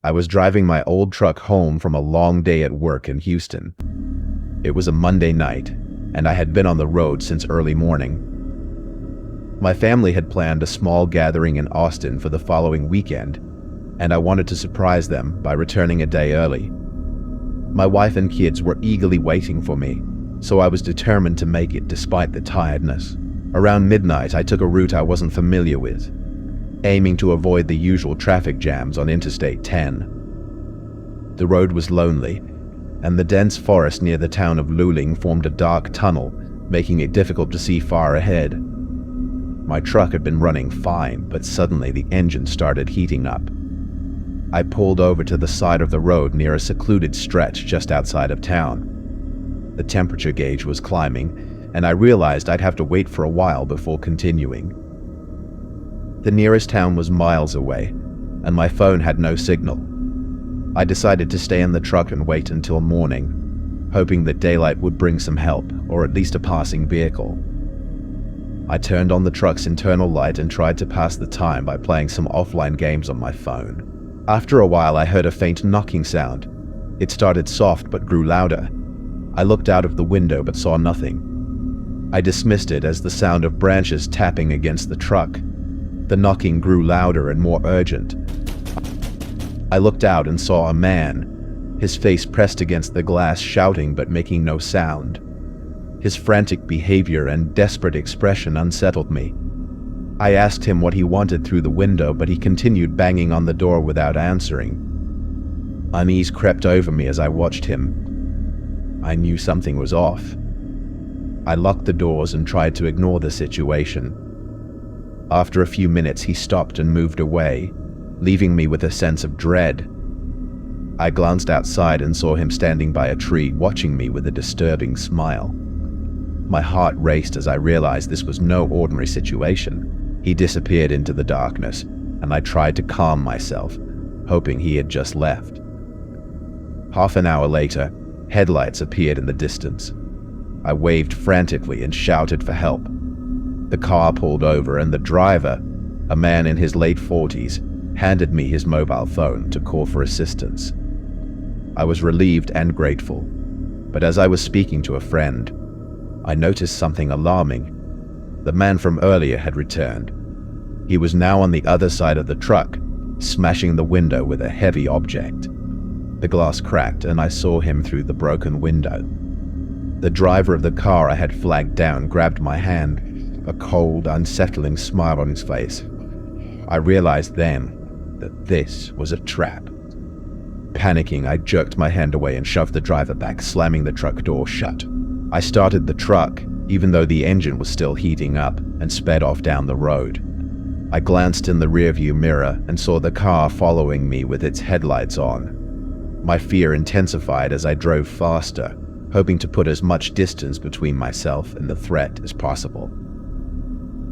I was driving my old truck home from a long day at work in Houston. It was a Monday night, and I had been on the road since early morning. My family had planned a small gathering in Austin for the following weekend, and I wanted to surprise them by returning a day early. My wife and kids were eagerly waiting for me, so I was determined to make it despite the tiredness. Around midnight, I took a route I wasn't familiar with, aiming to avoid the usual traffic jams on Interstate 10. The road was lonely, and the dense forest near the town of Luling formed a dark tunnel, making it difficult to see far ahead. My truck had been running fine, but suddenly the engine started heating up. I pulled over to the side of the road near a secluded stretch just outside of town. The temperature gauge was climbing, and I realized I'd have to wait for a while before continuing. The nearest town was miles away, and my phone had no signal. I decided to stay in the truck and wait until morning, hoping that daylight would bring some help, or at least a passing vehicle. I turned on the truck's internal light and tried to pass the time by playing some offline games on my phone. After a while, I heard a faint knocking sound. It started soft but grew louder. I looked out of the window but saw nothing. I dismissed it as the sound of branches tapping against the truck. The knocking grew louder and more urgent. I looked out and saw a man, his face pressed against the glass, shouting but making no sound. His frantic behavior and desperate expression unsettled me. I asked him what he wanted through the window, but he continued banging on the door without answering. Unease crept over me as I watched him. I knew something was off. I locked the doors and tried to ignore the situation. After a few minutes, he stopped and moved away, leaving me with a sense of dread. I glanced outside and saw him standing by a tree, watching me with a disturbing smile. My heart raced as I realized this was no ordinary situation. He disappeared into the darkness, and I tried to calm myself, hoping he had just left. Half an hour later, headlights appeared in the distance. I waved frantically and shouted for help. The car pulled over, and the driver, a man in his late 40s, handed me his mobile phone to call for assistance. I was relieved and grateful, but as I was speaking to a friend, I noticed something alarming. The man from earlier had returned. He was now on the other side of the truck, smashing the window with a heavy object. The glass cracked, and I saw him through the broken window. The driver of the car I had flagged down grabbed my hand, a cold, unsettling smile on his face. I realized then that this was a trap. Panicking, I jerked my hand away and shoved the driver back, slamming the truck door shut. I started the truck, even though the engine was still heating up, and sped off down the road. I glanced in the rearview mirror and saw the car following me with its headlights on. My fear intensified as I drove faster, hoping to put as much distance between myself and the threat as possible.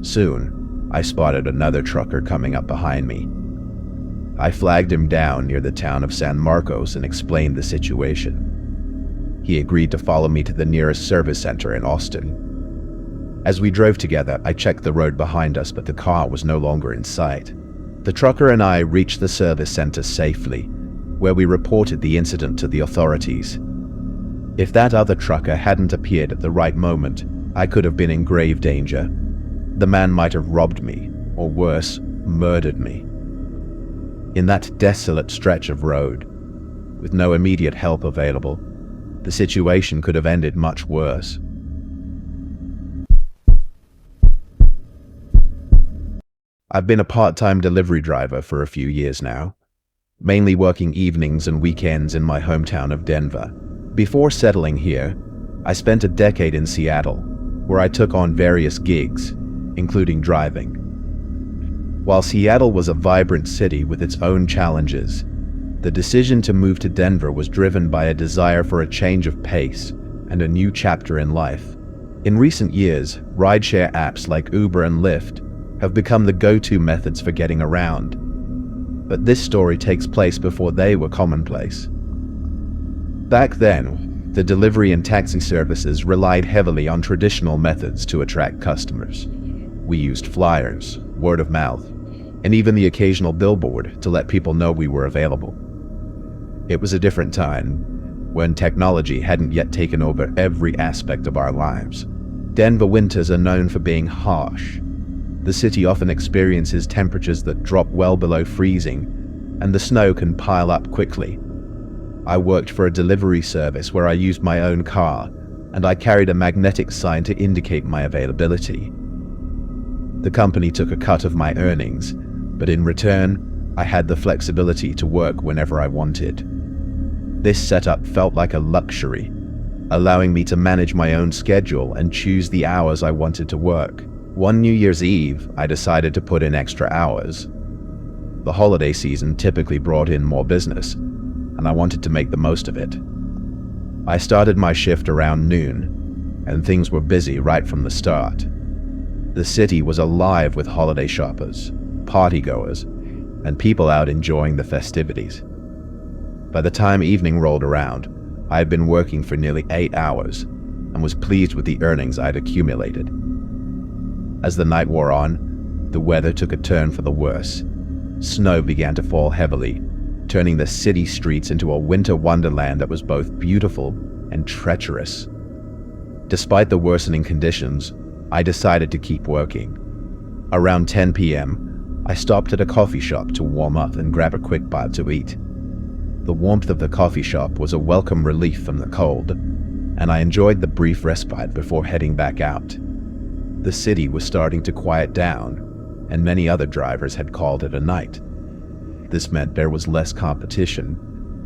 Soon, I spotted another trucker coming up behind me. I flagged him down near the town of San Marcos and explained the situation. He agreed to follow me to the nearest service center in Austin. As we drove together, I checked the road behind us, but the car was no longer in sight. The trucker and I reached the service center safely, where we reported the incident to the authorities. If that other trucker hadn't appeared at the right moment, I could have been in grave danger. The man might have robbed me, or worse, murdered me. In that desolate stretch of road, with no immediate help available, the situation could have ended much worse. I've been a part-time delivery driver for a few years now, mainly working evenings and weekends in my hometown of Denver. Before settling here, I spent a decade in Seattle, where I took on various gigs, including driving. While Seattle was a vibrant city with its own challenges, the decision to move to Denver was driven by a desire for a change of pace and a new chapter in life. In recent years, rideshare apps like Uber and Lyft have become the go-to methods for getting around. But this story takes place before they were commonplace. Back then, the delivery and taxi services relied heavily on traditional methods to attract customers. We used flyers, word of mouth, and even the occasional billboard to let people know we were available. It was a different time, when technology hadn't yet taken over every aspect of our lives. Denver winters are known for being harsh. The city often experiences temperatures that drop well below freezing, and the snow can pile up quickly. I worked for a delivery service where I used my own car, and I carried a magnetic sign to indicate my availability. The company took a cut of my earnings, but in return, I had the flexibility to work whenever I wanted. This setup felt like a luxury, allowing me to manage my own schedule and choose the hours I wanted to work. One New Year's Eve, I decided to put in extra hours. The holiday season typically brought in more business, and I wanted to make the most of it. I started my shift around noon, and things were busy right from the start. The city was alive with holiday shoppers, partygoers, and people out enjoying the festivities. By the time evening rolled around, I had been working for nearly 8 hours and was pleased with the earnings I'd accumulated. As the night wore on, the weather took a turn for the worse. Snow began to fall heavily, turning the city streets into a winter wonderland that was both beautiful and treacherous. Despite the worsening conditions, I decided to keep working. Around 10 p.m., I stopped at a coffee shop to warm up and grab a quick bite to eat. The warmth of the coffee shop was a welcome relief from the cold, and I enjoyed the brief respite before heading back out. The city was starting to quiet down, and many other drivers had called it a night. This meant there was less competition,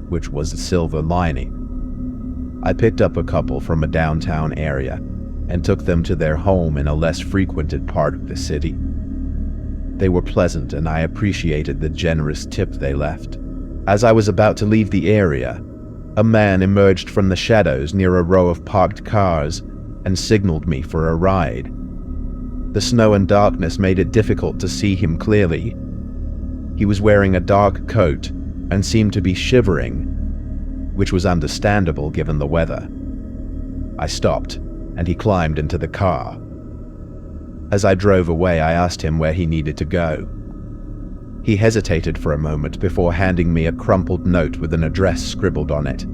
which was a silver lining. I picked up a couple from a downtown area and took them to their home in a less frequented part of the city. They were pleasant, and I appreciated the generous tip they left. As I was about to leave the area, a man emerged from the shadows near a row of parked cars and signaled me for a ride. The snow and darkness made it difficult to see him clearly. He was wearing a dark coat and seemed to be shivering, which was understandable given the weather. I stopped, and he climbed into the car. As I drove away, I asked him where he needed to go. He hesitated for a moment before handing me a crumpled note with an address scribbled on it.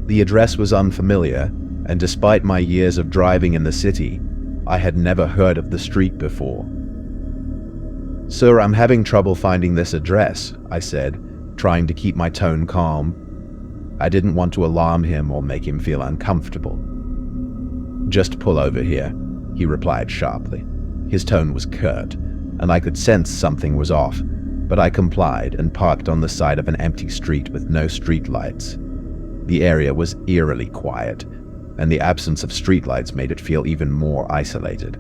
The address was unfamiliar, and despite my years of driving in the city, I had never heard of the street before. "Sir, I'm having trouble finding this address," I said, trying to keep my tone calm. I didn't want to alarm him or make him feel uncomfortable. "Just pull over here," he replied sharply. His tone was curt, and I could sense something was off, but I complied and parked on the side of an empty street with no streetlights. The area was eerily quiet, and the absence of streetlights made it feel even more isolated.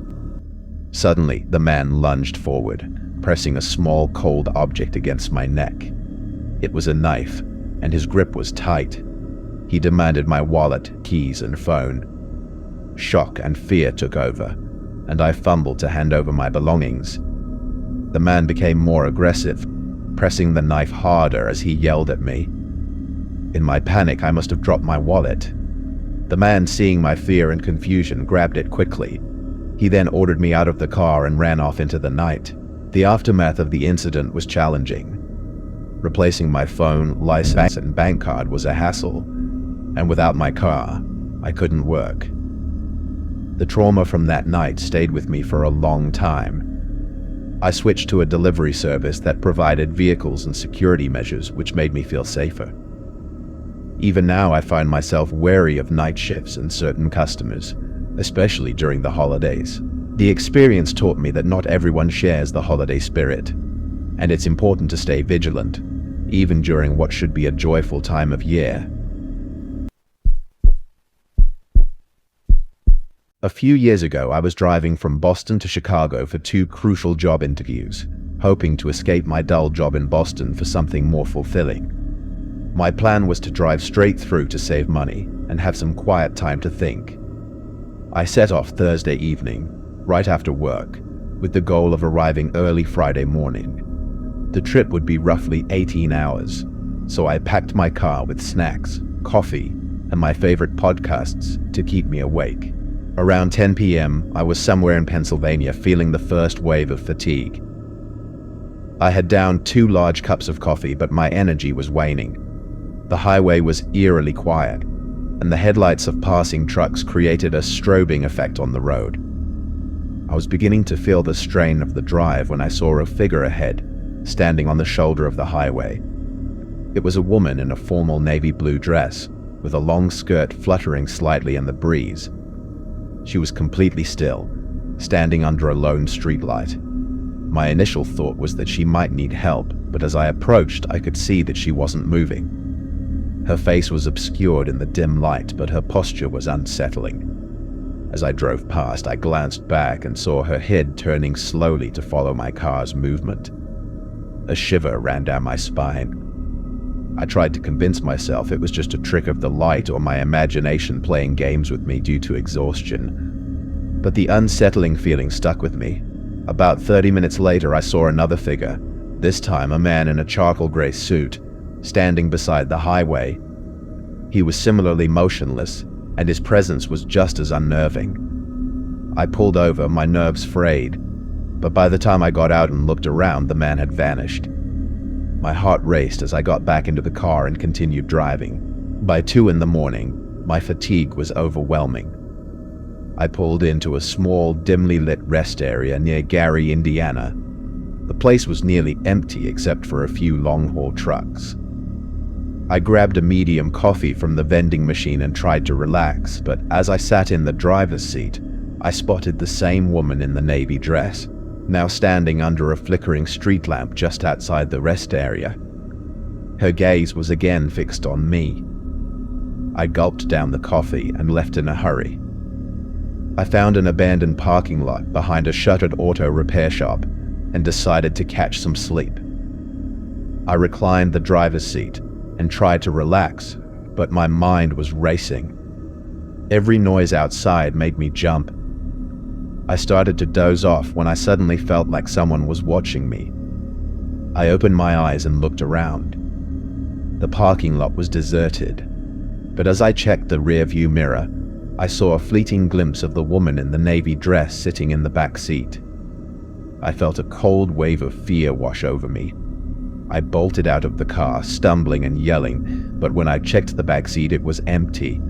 Suddenly, the man lunged forward, pressing a small, cold object against my neck. It was a knife, and his grip was tight. He demanded my wallet, keys, and phone. Shock and fear took over, and I fumbled to hand over my belongings. The man became more aggressive, pressing the knife harder as he yelled at me. In my panic, I must have dropped my wallet. The man, seeing my fear and confusion, grabbed it quickly. He then ordered me out of the car and ran off into the night. The aftermath of the incident was challenging. Replacing my phone, license, and bank card was a hassle, and without my car, I couldn't work. The trauma from that night stayed with me for a long time. I switched to a delivery service that provided vehicles and security measures, which made me feel safer. Even now, I find myself wary of night shifts and certain customers, especially during the holidays. The experience taught me that not everyone shares the holiday spirit, and it's important to stay vigilant, even during what should be a joyful time of year. A few years ago, I was driving from Boston to Chicago for 2 crucial job interviews, hoping to escape my dull job in Boston for something more fulfilling. My plan was to drive straight through to save money and have some quiet time to think. I set off Thursday evening, right after work, with the goal of arriving early Friday morning. The trip would be roughly 18 hours, so I packed my car with snacks, coffee, and my favorite podcasts to keep me awake. Around 10 p.m., I was somewhere in Pennsylvania feeling the first wave of fatigue. I had downed 2 large cups of coffee, but my energy was waning. The highway was eerily quiet, and the headlights of passing trucks created a strobing effect on the road. I was beginning to feel the strain of the drive when I saw a figure ahead, standing on the shoulder of the highway. It was a woman in a formal navy blue dress, with a long skirt fluttering slightly in the breeze. She was completely still, standing under a lone streetlight. My initial thought was that she might need help, but as I approached, I could see that she wasn't moving. Her face was obscured in the dim light, but her posture was unsettling. As I drove past, I glanced back and saw her head turning slowly to follow my car's movement. A shiver ran down my spine. I tried to convince myself it was just a trick of the light or my imagination playing games with me due to exhaustion. But the unsettling feeling stuck with me. About 30 minutes later, I saw another figure, this time a man in a charcoal gray suit, standing beside the highway. He was similarly motionless, and his presence was just as unnerving. I pulled over, my nerves frayed, but by the time I got out and looked around, the man had vanished. My heart raced as I got back into the car and continued driving. By 2 in the morning, my fatigue was overwhelming. I pulled into a small, dimly lit rest area near Gary, Indiana. The place was nearly empty except for a few long-haul trucks. I grabbed a medium coffee from the vending machine and tried to relax, but as I sat in the driver's seat, I spotted the same woman in the navy dress, now standing under a flickering street lamp just outside the rest area. Her gaze was again fixed on me. I gulped down the coffee and left in a hurry. I found an abandoned parking lot behind a shuttered auto repair shop and decided to catch some sleep. I reclined the driver's seat and tried to relax, but my mind was racing. Every noise outside made me jump. I started to doze off when I suddenly felt like someone was watching me. I opened my eyes and looked around. The parking lot was deserted, but as I checked the rearview mirror, I saw a fleeting glimpse of the woman in the navy dress sitting in the back seat. I felt a cold wave of fear wash over me. I bolted out of the car, stumbling and yelling, but when I checked the back seat, it was empty.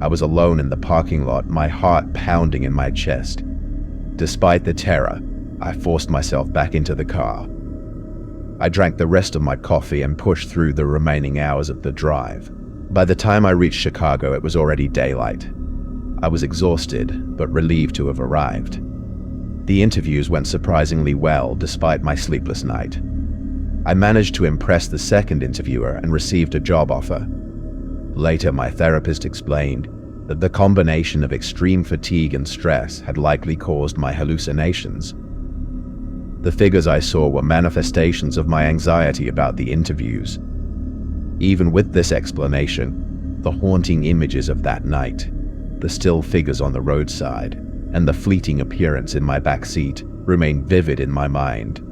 I was alone in the parking lot, my heart pounding in my chest. Despite the terror, I forced myself back into the car. I drank the rest of my coffee and pushed through the remaining hours of the drive. By the time I reached Chicago, it was already daylight. I was exhausted, but relieved to have arrived. The interviews went surprisingly well, despite my sleepless night. I managed to impress the second interviewer and received a job offer. Later, my therapist explained that the combination of extreme fatigue and stress had likely caused my hallucinations. The figures I saw were manifestations of my anxiety about the interviews. Even with this explanation, the haunting images of that night, the still figures on the roadside, and the fleeting appearance in my back seat remained vivid in my mind.